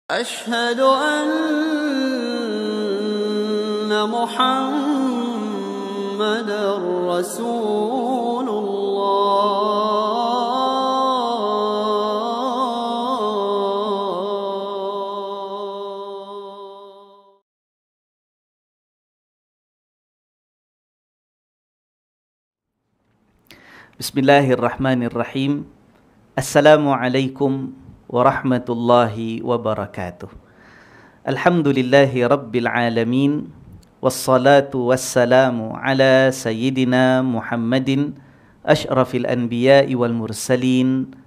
أشهد أن محمد رسول الله. Bismillahirrahmanirrahim. Assalamualaikum warahmatullahi wabarakatuh. Alhamdulillahi rabbil alamin. Wassalatu wassalamu ala sayyidina Muhammadin ashrafil anbiya'i wal mursalin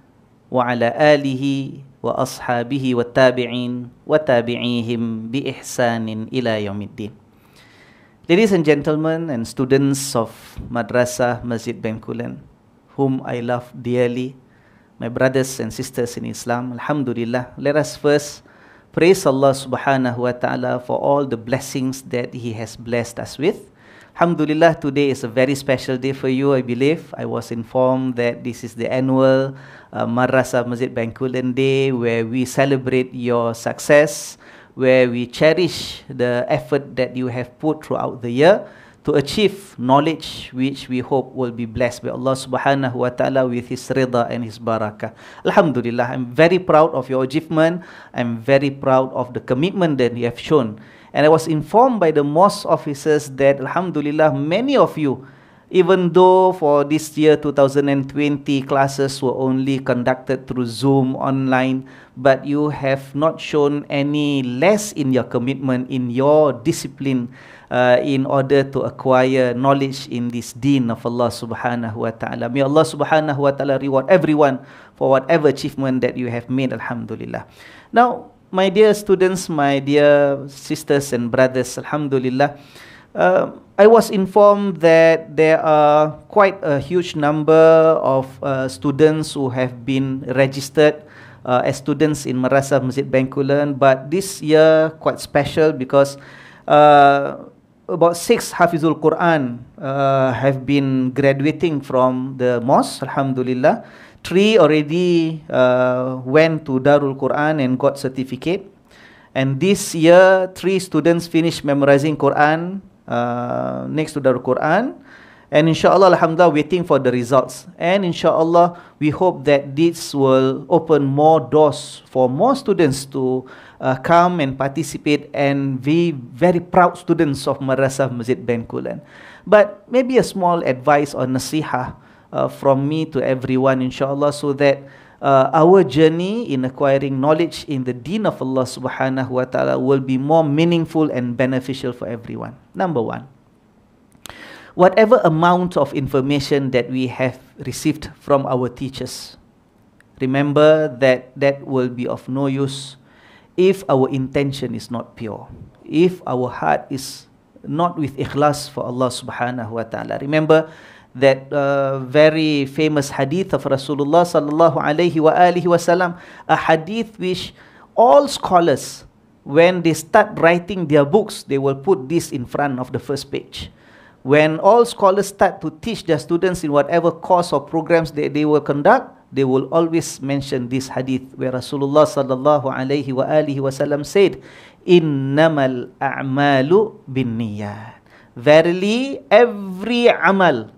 wa ala alihi wa ashabihi wa tabi'in wa tabi'ihim bi ihsanin ila yaumiddin. Ladies and gentlemen and students of Madrasah Masjid Bengkulan, whom I love dearly, my brothers and sisters in Islam, Alhamdulillah, let us first praise Allah subhanahu wa ta'ala for all the blessings that He has blessed us with. Alhamdulillah, today is a very special day for you, I believe. I was informed that this is the annual Madrasah Masjid Bengkulan Day, where we celebrate your success, where we cherish the effort that you have put throughout the year to achieve knowledge which we hope will be blessed by Allah subhanahu wa ta'ala with His rida and His barakah. Alhamdulillah, I'm very proud of your achievement. I'm very proud of the commitment that you have shown. And I was informed by the mosque officers that, Alhamdulillah, many of you, even though for this year 2020 classes were only conducted through Zoom online, but you have not shown any less in your commitment, in your discipline, in order to acquire knowledge in this deen of Allah subhanahu wa ta'ala. May Allah subhanahu wa ta'ala reward everyone for whatever achievement that you have made, Alhamdulillah. Now, my dear students, my dear sisters and brothers, Alhamdulillah, I was informed that there are quite a huge number of students who have been registered as students in Madrasah Masjid Bengkulan, but this year quite special because about 6 Hafizul Quran have been graduating from the mosque, Alhamdulillah. 3 already went to Darul Quran and got certificate. And this year, 3 students finished memorizing Quran next to Darul Quran. And inshallah, alhamdulillah, waiting for the results. And inshallah, we hope that this will open more doors for more students to come and participate and be very proud students of Madrasah Masjid Bengkulan. But maybe a small advice or nasiha from me to everyone, inshallah, so that our journey in acquiring knowledge in the deen of Allah subhanahu wa ta'ala will be more meaningful and beneficial for everyone. Number 1. Whatever amount of information that we have received from our teachers, remember that that will be of no use if our intention is not pure, if our heart is not with ikhlas for Allah subhanahu wa ta'ala. Remember that very famous hadith of Rasulullah sallallahu alaihi wasallam, a hadith which all scholars, when they start writing their books, they will put this in front of the first page. When all scholars start to teach their students in whatever course or programs they will conduct, they will always mention this hadith where Rasulullah sallallahu alaihi wasallam said, "Innamal a'malu binniyat." Verily, every amal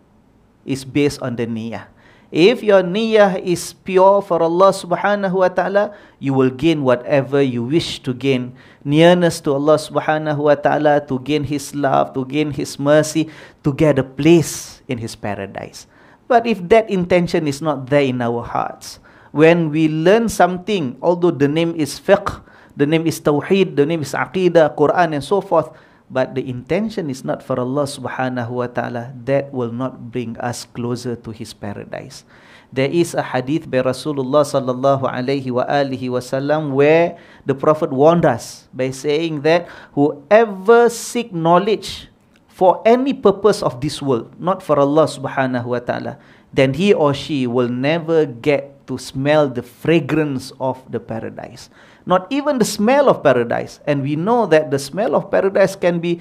is based on the niyyah. If your niyyah is pure for Allah subhanahu wa ta'ala, you will gain whatever you wish to gain. Nearness to Allah subhanahu wa ta'ala, to gain His love, to gain His mercy, to get a place in His paradise. But if that intention is not there in our hearts, when we learn something, although the name is fiqh, the name is tawheed, the name is aqidah, Quran and so forth, but the intention is not for Allah subhanahu wa ta'ala, that will not bring us closer to His paradise. There is a hadith by Rasulullah sallallahu alaihi wasallam where the Prophet warned us by saying that whoever seek knowledge for any purpose of this world, not for Allah subhanahu wa ta'ala, then he or she will never get to smell the fragrance of the paradise. Not even the smell of paradise. And we know that the smell of paradise can be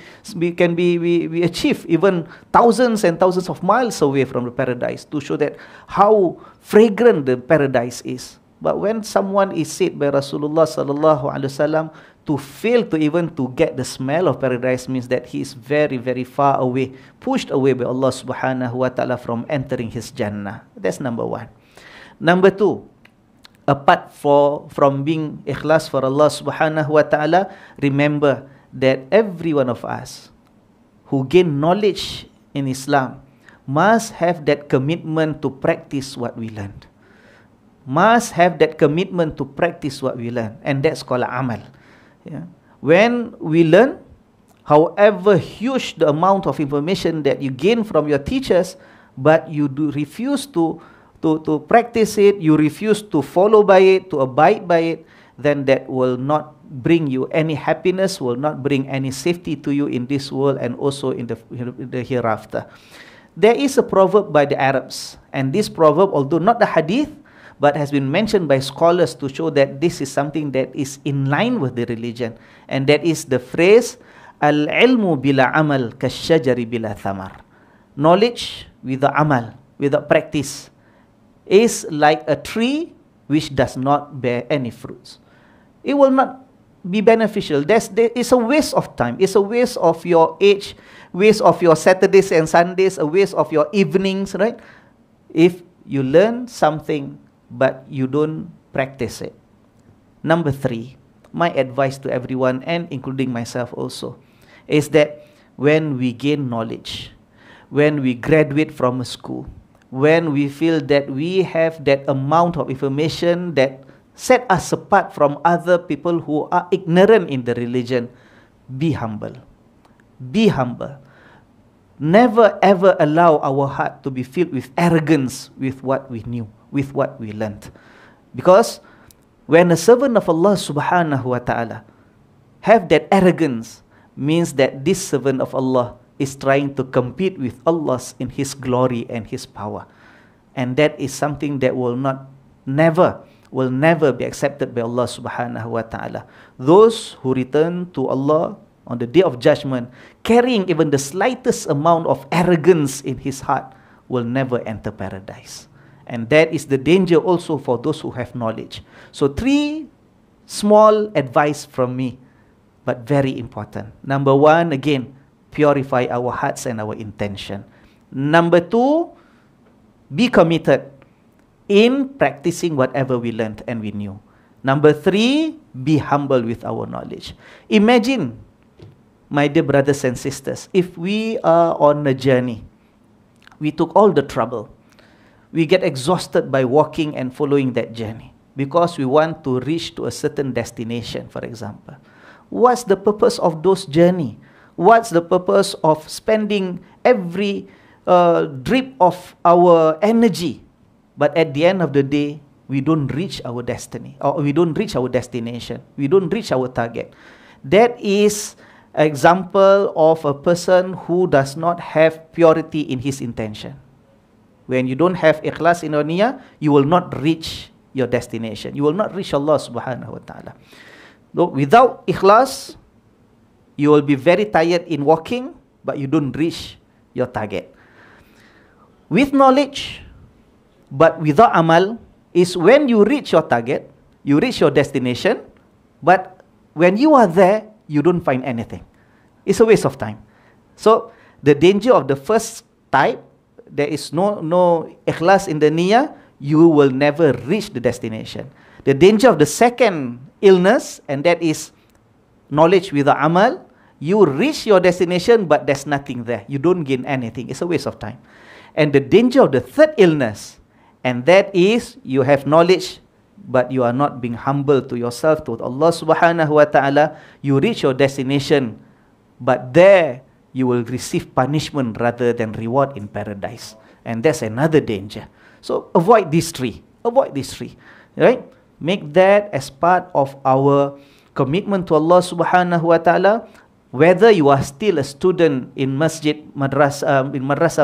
achieved even thousands and thousands of miles away from the paradise, to show that how fragrant the paradise is. But when someone is said by Rasulullah sallallahu alaihi wasallam to fail to even to get the smell of paradise, means that he is very, very far away, pushed away by Allah subhanahu wa ta'ala from entering his Jannah. That's number one. Number two, apart from being ikhlas for Allah subhanahu wa ta'ala, remember that every one of us who gain knowledge in Islam must have that commitment to practice what we learned. Must have that commitment to practice what we learn, and that's called amal. Yeah. When we learn, however huge the amount of information that you gain from your teachers, but you do refuse to practice it, you refuse to follow by it, to abide by it, then that will not bring you any happiness, will not bring any safety to you in this world and also in the hereafter. There is a proverb by the Arabs, and this proverb, although not the hadith, but has been mentioned by scholars to show that this is something that is in line with the religion, and that is the phrase, al-ilmu bila amal kasyajari bila thamar. Knowledge without amal, without practice, is like a tree which does not bear any fruits. It will not be beneficial. It's a waste of time. It's a waste of your age, waste of your Saturdays and Sundays, a waste of your evenings, right? If you learn something but you don't practice it. Number three, my advice to everyone, and including myself also, is that when we gain knowledge, when we graduate from a school, when we feel that we have that amount of information that set us apart from other people who are ignorant in the religion, be humble. Be humble. Never ever allow our heart to be filled with arrogance with what we knew, with what we learned. Because when a servant of Allah subhanahu wa ta'ala have that arrogance, means that this servant of Allah is trying to compete with Allah in His glory and His power. And that is something that will never be accepted by Allah subhanahu wa ta'ala. Those who return to Allah on the day of judgment, carrying even the slightest amount of arrogance in his heart, will never enter paradise. And that is the danger also for those who have knowledge. So 3 small advice from me, but very important. Number 1, again, purify our hearts and our intention. Number 2, be committed in practicing whatever we learned and we knew. Number 3, be humble with our knowledge. Imagine, my dear brothers and sisters, if we are on a journey, we took all the trouble, we get exhausted by walking and following that journey because we want to reach to a certain destination, for example. What's the purpose of those journey? What's the purpose of spending every drip of our energy, but at the end of the day, we don't reach our destiny, or we don't reach our destination, we don't reach our target? That is an example of a person who does not have purity in his intention. When you don't have ikhlas in your niyyah, you will not reach your destination. You will not reach Allah subhanahu wa ta'ala. Without ikhlas, you will be very tired in walking, but you don't reach your target. With knowledge, but without amal, is when you reach your target, you reach your destination, but when you are there, you don't find anything. It's a waste of time. So, the danger of the first type, there is no ikhlas in the niyyah, you will never reach the destination. The danger of the second illness, and that is knowledge without amal, you reach your destination, but there's nothing there. You don't gain anything. It's a waste of time. And the danger of the third illness, and that is you have knowledge, but you are not being humble to yourself, to Allah subhanahu wa ta'ala. You reach your destination, but there you will receive punishment rather than reward in paradise. And that's another danger. So avoid these 3. Avoid these 3. Right? Make that as part of our commitment to Allah subhanahu wa ta'ala. Whether you are still a student in Madrasah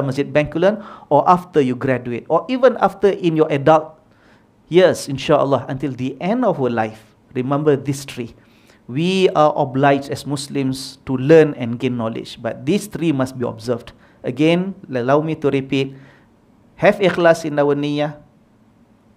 Masjid Bengkulan, or after you graduate, or even after in your adult years, inshallah, until the end of our life, remember these 3. We are obliged as Muslims to learn and gain knowledge, but these 3 must be observed. Again, allow me to repeat, have ikhlas in our niyyah,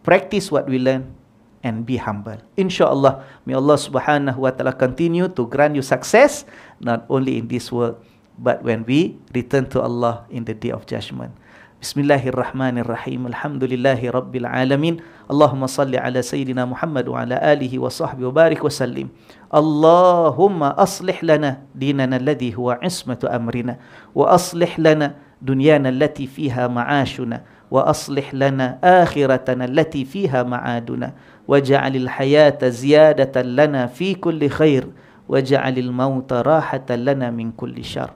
practice what we learn, and be humble. InsyaAllah, may Allah subhanahu wa ta'ala continue to grant you success, not only in this world, but when we return to Allah in the day of judgment. Bismillahirrahmanirrahim. Alhamdulillahi Rabbil Alamin. Allahumma salli ala Sayyidina Muhammad wa ala alihi wa sahbihi wa barik wa sallim. Allahumma aslih lana dinana alladhi huwa ismatu amrina, wa aslih lana dunyana allati fiha ma'ashuna, wa aslih lana akhiratana allati fiha ma'aduna, waj'alil hayata ziyadatan lana fi kulli khair, waj'alil mauta rahatan lana min kulli syarr.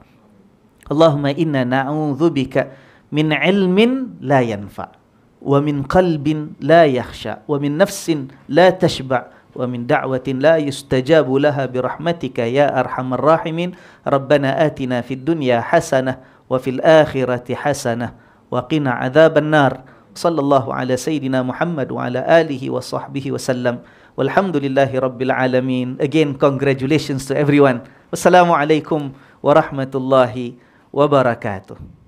Allahumma inna na'udzubika min ilmin la yanfa, wa min qalbin la yakhsha, wa min nafsin la tashba', wa min da'watin la yustajabu laha birahmatika ya arhamar rahimin. Rabbana atina fid dunya hasanah wa fil akhirati hasanah wa qina adzaban nar. Sallallahu ala sayyidina Muhammad wa ala alihi wa sahbihi wa sallam. Walhamdulillahi rabbil alamin. Again, congratulations to everyone. Wassalamualaikum warahmatullahi wabarakatuh.